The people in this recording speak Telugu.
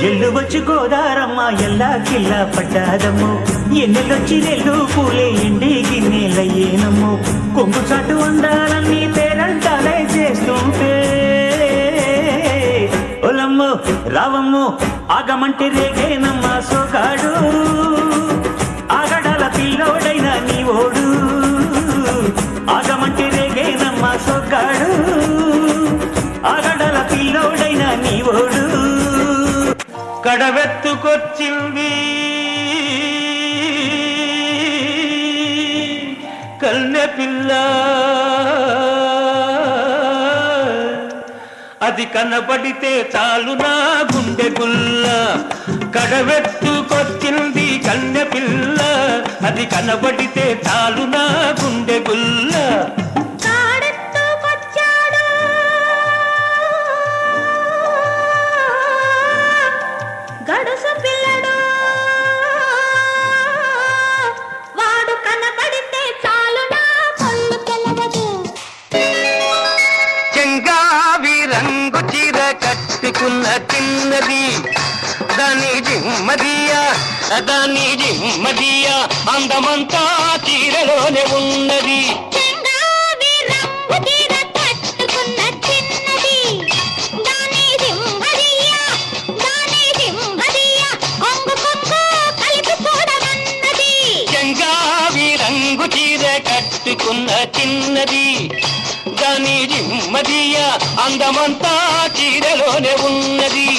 ఎల్లు వచ్చి గోదారమ్మ ఎల్లా కిల్లా పడ్డాదమ్మో ఎన్నెలొచ్చి నెల్లు పూలే ఎండి గిన్నెలయ్యేనమ్మో కొంగు చాటు అందాలన్నీ పేరంటాలే చేస్తుంటే ఒలమ్మో రావమ్మో ఆగమంటే రేగేనమ్మా సోగాడు ఆగడాల పిల్లోడైనా నీ ఓడు ఆగమంటే రేగేనమ్మా సోగాడు ఆగడాల పిల్లోడైనా నీ ఓడు కడవెత్తుకొచ్చింది కన్నె పిల్ల అది కనబడితే చాలు నా గుండె గుల్ల కడవెత్తుకొచ్చింది కన్నె పిల్ల అది కనబడితే చాలు నా గుండె గుల్ల గడుసు పిల్లడు వాడు కనబడితే చాలు నా కళ్ళు తెలవదు చెంగావి రంగు చీర కట్టుకున్న చిన్నది దాని జిమ్మదియా అందమంతా చీరలోనే ఉన్నది చెంగావి రంగు చీర కట్టుకున్న చిన్నది దాని జిమ్మదియా కొంగు కొంగు కలిపి చూడమన్నది చెంగావి రంగు చీర కట్టుకున్న చిన్నది దాని జిమ్మదియా అందమంతా చీరలోనే ఉన్నది